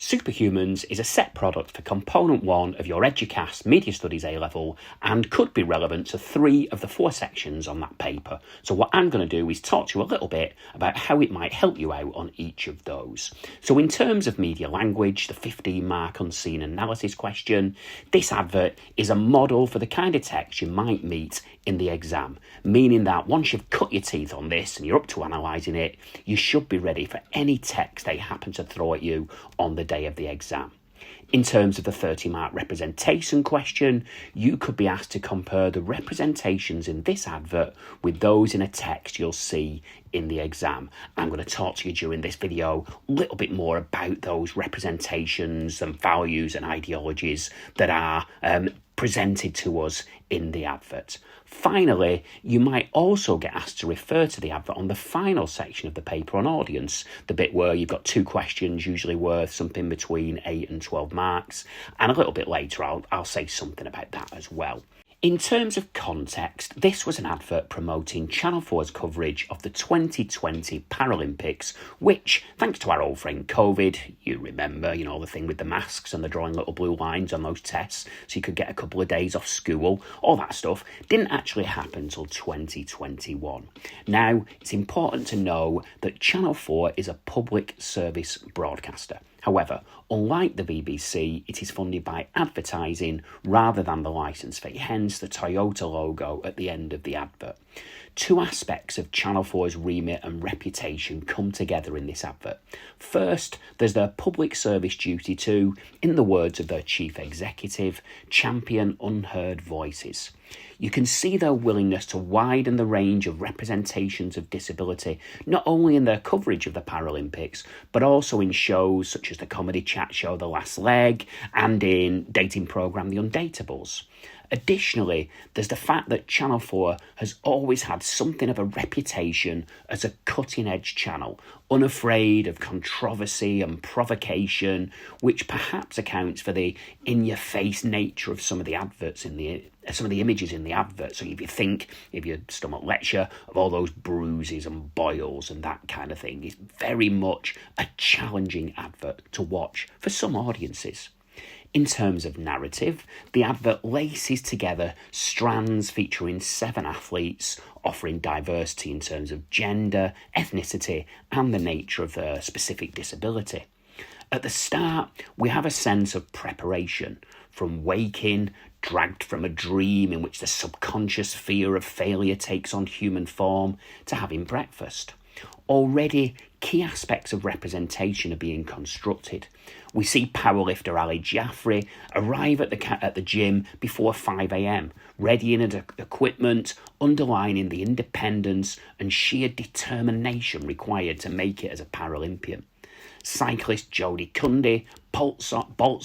Superhumans is a set product for component 1 of your EDUQAS Media Studies A-Level and could be relevant to 3 of the 4 sections on that paper. So what I'm going to do is talk to you a little bit about how it might help you out on each of those. So in terms of media language, the 15-mark unseen analysis question, this advert is a model for the kind of text you might meet in the exam, meaning that once you've cut your teeth on this and you're up to analysing it, you should be ready for any text they happen to throw at you on the day of the exam. In terms of the 30-mark representation question, you could be asked to compare the representations in this advert with those in a text you'll see in the exam. I'm going to talk to you during this video a little bit more about those representations and values and ideologies that are presented to us in the advert. Finally, you might also get asked to refer to the advert on the final section of the paper on audience, the bit where you've got 2 questions, usually worth something between 8 and 12 marks, and a little bit later I'll say something about that as well. In terms of context, this was an advert promoting Channel 4's coverage of the 2020 Paralympics, which, thanks to our old friend COVID, you remember, the thing with the masks and the drawing little blue lines on those tests so you could get a couple of days off school, all that stuff, didn't actually happen until 2021. Now, it's important to know that Channel 4 is a public service broadcaster. However, unlike the BBC, it is funded by advertising rather than the licence fee, hence the Toyota logo at the end of the advert. 2 aspects of Channel 4's remit and reputation come together in this advert. First, there's their public service duty to, in the words of their chief executive, champion unheard voices. You can see their willingness to widen the range of representations of disability, not only in their coverage of the Paralympics, but also in shows such as the comedy chat show The Last Leg and in dating programme The Undateables. Additionally, there's the fact that Channel 4 has always had something of a reputation as a cutting-edge channel, unafraid of controversy and provocation, which perhaps accounts for the in-your-face nature of some of the adverts some of the images in the advert. So if your stomach lets you, of all those bruises and boils and that kind of thing, it's very much a challenging advert to watch for some audiences. In terms of narrative, the advert laces together strands featuring 7 athletes, offering diversity in terms of gender, ethnicity, and the nature of their specific disability. At the start, we have a sense of preparation, from waking, dragged from a dream in which the subconscious fear of failure takes on human form, to having breakfast. Already, key aspects of representation are being constructed. We see powerlifter Ali Jaffrey arrive at the gym before 5 a.m, readying equipment, underlining the independence and sheer determination required to make it as a Paralympian. Cyclist Jodie Cundy bolts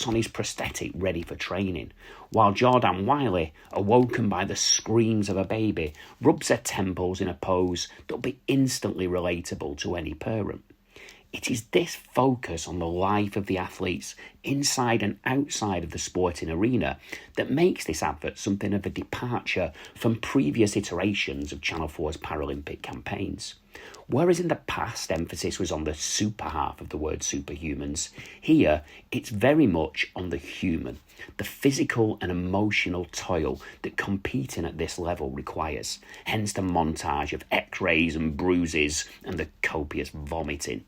on his prosthetic ready for training, while Jordan Wiley, awoken by the screams of a baby, rubs her temples in a pose that'll be instantly relatable to any parent. It is this focus on the life of the athletes inside and outside of the sporting arena that makes this advert something of a departure from previous iterations of Channel 4's Paralympic campaigns. Whereas in the past emphasis was on the super half of the word Superhumans, here it's very much on the human, the physical and emotional toil that competing at this level requires, hence the montage of x-rays and bruises and the copious vomiting.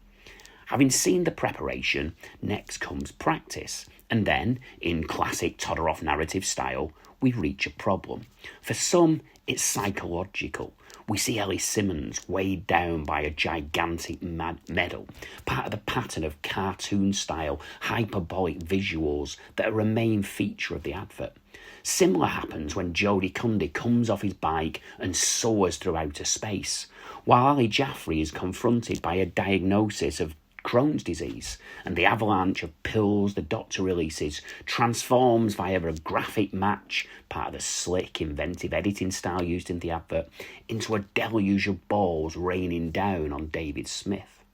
Having seen the preparation, next comes practice, and then, in classic Todorov narrative style, we reach a problem. For some, it's psychological. We see Ellie Simmons weighed down by a gigantic medal, part of the pattern of cartoon-style, hyperbolic visuals that are a main feature of the advert. Similar happens when Jodie Cundy comes off his bike and soars through outer space, while Ali Jaffrey is confronted by a diagnosis of Crohn's disease, and the avalanche of pills the doctor releases transforms via a graphic match, part of the slick, inventive editing style used in the advert, into a deluge of balls raining down on David Smith.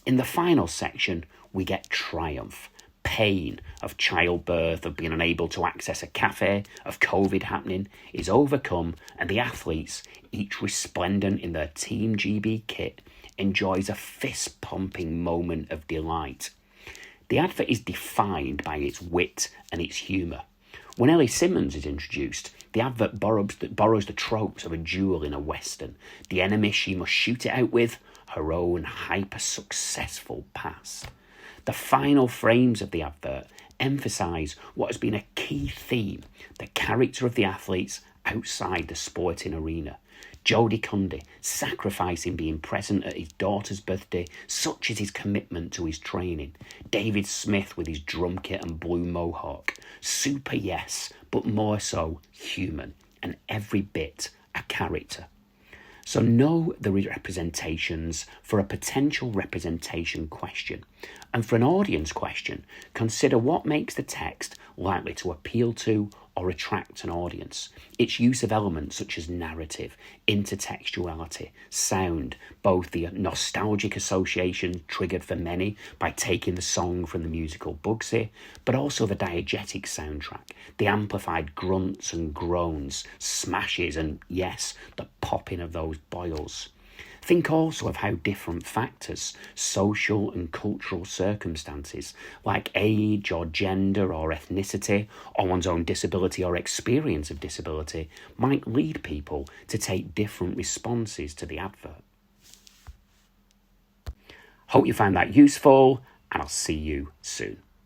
In the final section, we get triumph, pain of childbirth, of being unable to access a cafe, of COVID happening, is overcome, and the athletes, each resplendent in their Team GB kit, enjoys a fist-pumping moment of delight. The advert is defined by its wit and its humour. When Ellie Simmons is introduced, the advert borrows the tropes of a duel in a western. The enemy she must shoot it out with, her own hyper-successful past. The final frames of the advert emphasise what has been a key theme, the character of the athletes outside the sporting arena. Jodie Cundy sacrificing being present at his daughter's birthday, such is his commitment to his training. David Smith with his drum kit and blue mohawk. Super yes, but more so human, and every bit a character. So know the representations for a potential representation question. And for an audience question, consider what makes the text likely to appeal to or attract an audience. Its use of elements such as narrative, intertextuality, sound, both the nostalgic association triggered for many by taking the song from the musical Bugsy, but also the diegetic soundtrack, the amplified grunts and groans, smashes and, yes, the popping of those boils. Think also of how different factors, social and cultural circumstances, like age or gender or ethnicity, or one's own disability or experience of disability, might lead people to take different responses to the advert. Hope you found that useful, and I'll see you soon.